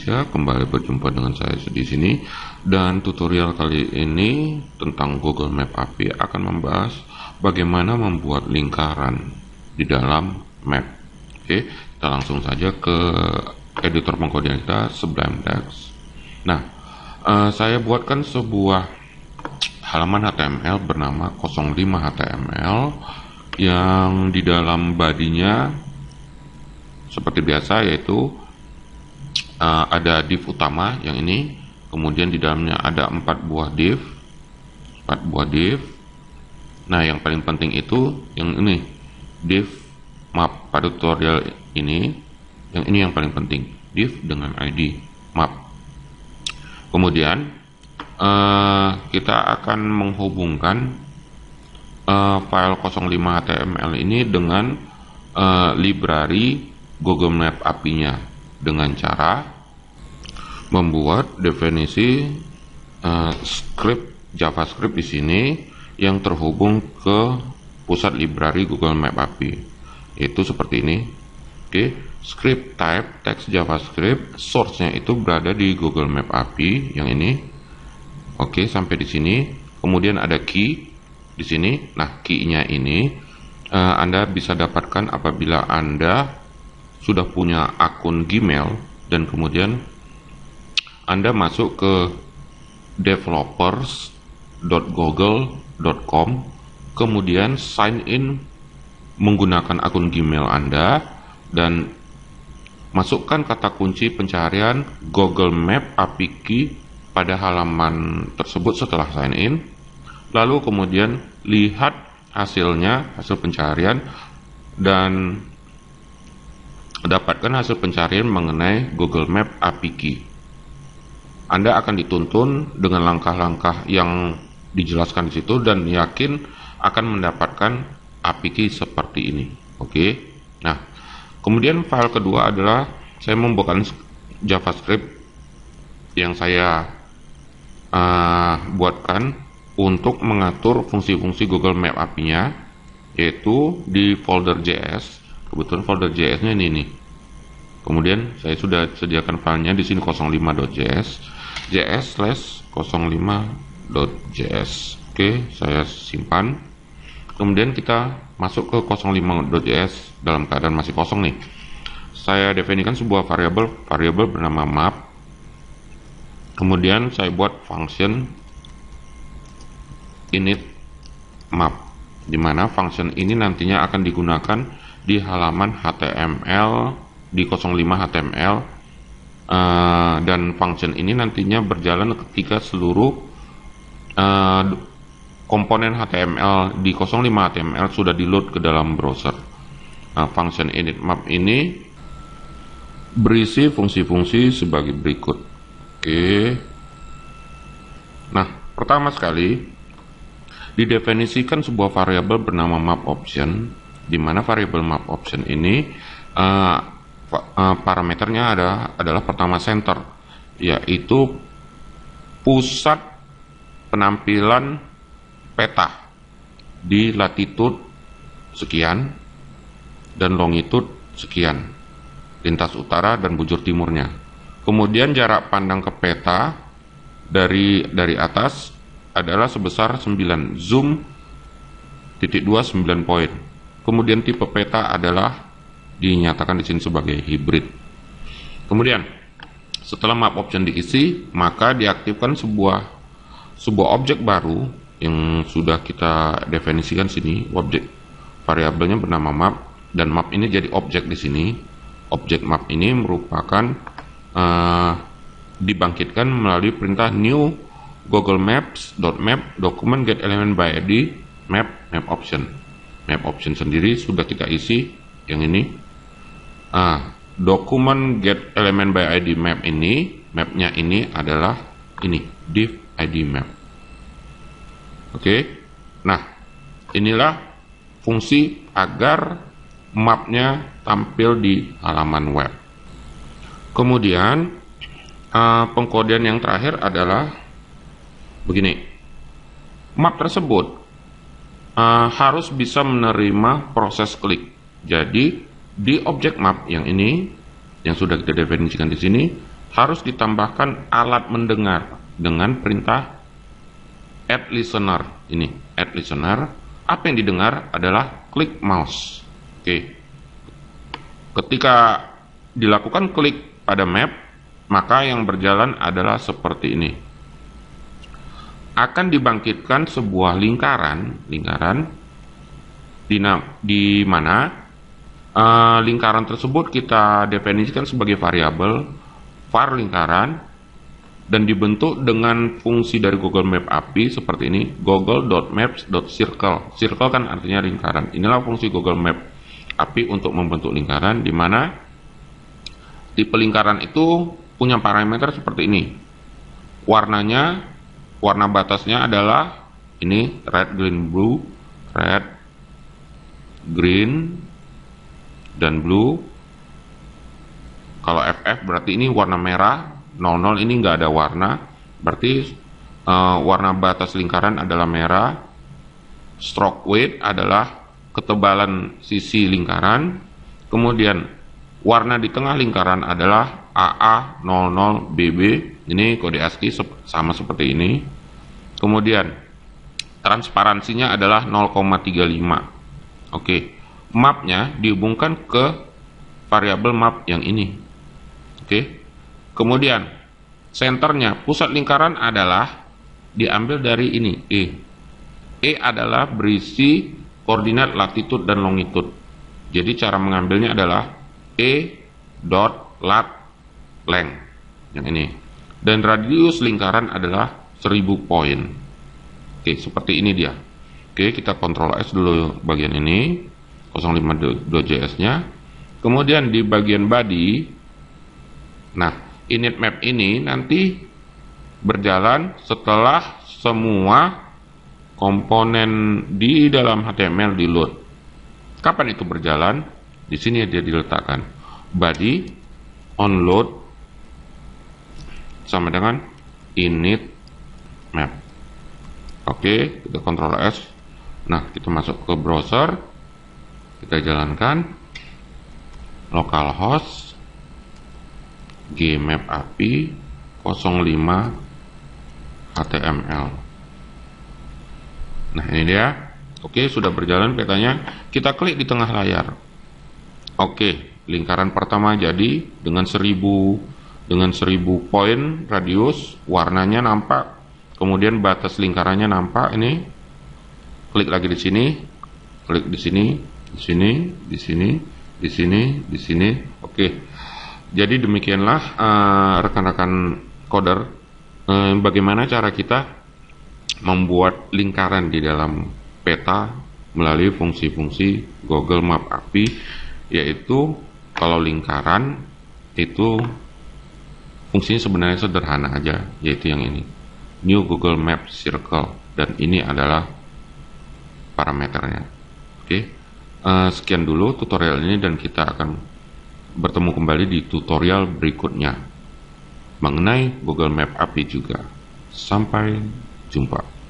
Indonesia. Kembali berjumpa dengan saya di sini, dan tutorial kali ini tentang Google Map API akan membahas bagaimana membuat lingkaran di dalam map. Oke, kita langsung saja ke editor pengkodean kita, Sublime Text. Nah, saya buatkan sebuah halaman HTML bernama 05 HTML yang di dalam bodinya seperti biasa, yaitu ada div utama yang ini, kemudian di dalamnya ada 4 buah div. Nah, yang paling penting itu yang ini, div map. Pada tutorial ini yang paling penting, div dengan ID map. Kemudian kita akan menghubungkan file 05 HTML ini dengan library Google Map API-nya dengan cara membuat definisi script JavaScript di sini yang terhubung ke pusat library Google Map API. Itu seperti ini. Oke, script type text JavaScript, source-nya itu berada di Google Map API yang ini. Oke, sampai di sini. Kemudian ada key di sini. Nah, key-nya ini Anda bisa dapatkan apabila Anda sudah punya akun Gmail dan kemudian Anda masuk ke developers.google.com, kemudian sign in menggunakan akun Gmail Anda dan masukkan kata kunci pencarian Google Map API Key pada halaman tersebut setelah sign in. Lalu kemudian lihat hasilnya, hasil pencarian, dan dapatkan hasil pencarian mengenai Google Map API Key. Anda akan dituntun dengan langkah-langkah yang dijelaskan di situ dan yakin akan mendapatkan API Key seperti ini. Oke. Nah, kemudian file kedua adalah saya membuatkan JavaScript yang saya buatkan untuk mengatur fungsi-fungsi Google Map API-nya, yaitu di folder JS. Kebetulan folder JS-nya ini nih. Kemudian saya sudah sediakan filenya di sini 05.js, js/05.js. Oke, saya simpan. Kemudian kita masuk ke 05.js dalam keadaan masih kosong nih. Saya definisikan sebuah variabel bernama map. Kemudian saya buat function init map, di mana function ini nantinya akan digunakan di halaman HTML di 05 HTML, dan function ini nantinya berjalan ketika seluruh komponen HTML di 05 HTML sudah di load ke dalam browser. Nah, function init map ini berisi fungsi-fungsi sebagai berikut. Oke. Nah, pertama sekali didefinisikan sebuah variabel bernama map option, di mana variabel map option ini parameternya adalah pertama center, yaitu pusat penampilan peta di latitude sekian dan longitude sekian, lintas utara dan bujur timurnya. Kemudian jarak pandang ke peta dari atas adalah sebesar 9, zoom titik 2 9 poin. Kemudian tipe peta adalah dinyatakan di sini sebagai hybrid. Kemudian setelah map option diisi, maka diaktifkan sebuah objek baru yang sudah kita definisikan sini. Objek variabelnya bernama map, dan map ini jadi objek di sini. Objek map ini merupakan dibangkitkan melalui perintah new Google Maps.map document get element by ID map option. Map option sendiri sudah kita isi yang ini. Document get element by ID map ini, mapnya ini adalah ini, div ID map. Oke. Nah, inilah fungsi agar mapnya tampil di halaman web. Kemudian pengkodean yang terakhir adalah begini, map tersebut harus bisa menerima proses klik. Jadi di objek map yang ini, yang sudah kita definisikan di sini, harus ditambahkan alat mendengar dengan perintah add listener. Ini add listener. Apa yang didengar adalah klik mouse. Oke. Ketika dilakukan klik pada map, maka yang berjalan adalah seperti ini. Akan dibangkitkan sebuah lingkaran di mana lingkaran tersebut kita definisikan sebagai variabel var lingkaran dan dibentuk dengan fungsi dari Google Map API seperti ini, google.maps.circle. Circle kan artinya lingkaran. Inilah fungsi Google Map API untuk membentuk lingkaran, di mana tipe lingkaran itu punya parameter seperti ini. Warnanya, warna batasnya adalah ini red, green, blue, red, green, dan blue. Kalau FF berarti ini warna merah. 00 ini nggak ada warna, berarti warna batas lingkaran adalah merah. Stroke weight adalah ketebalan sisi lingkaran. Kemudian warna di tengah lingkaran adalah AA00BB. Ini kode ASCII sama seperti ini. Kemudian transparansinya adalah 0,35. Oke, mapnya dihubungkan ke variabel map yang ini. Oke. Kemudian senternya, pusat lingkaran adalah diambil dari ini, E. E adalah berisi koordinat latitude dan longitude. Jadi cara mengambilnya adalah E dot lat length yang ini. Dan radius lingkaran adalah 1000 poin. Oke, seperti ini dia. Oke, kita Ctrl S dulu bagian ini, 052JS-nya. Kemudian di bagian body, nah, init map ini nanti berjalan setelah semua komponen di dalam HTML di load. Kapan itu berjalan? Di sini dia diletakkan. Body on load sama dengan init map. Oke, kita Ctrl S. Nah, kita masuk ke browser. Kita jalankan localhost Gmap API 05 HTML. Nah, ini dia. Oke, sudah berjalan petanya. Kita klik di tengah layar. Oke, lingkaran pertama jadi dengan 1000 poin radius, warnanya nampak. Kemudian batas lingkarannya nampak ini. Klik lagi di sini. Klik di sini, di sini, di sini, di sini, di sini. Oke. Jadi demikianlah rekan-rekan coder, bagaimana cara kita membuat lingkaran di dalam peta melalui fungsi-fungsi Google Map API, yaitu kalau lingkaran itu fungsinya sebenarnya sederhana aja, yaitu yang ini, New Google Map Circle, dan ini adalah parameternya. Oke, sekian dulu tutorial ini dan kita akan bertemu kembali di tutorial berikutnya mengenai Google Map API juga. Sampai jumpa.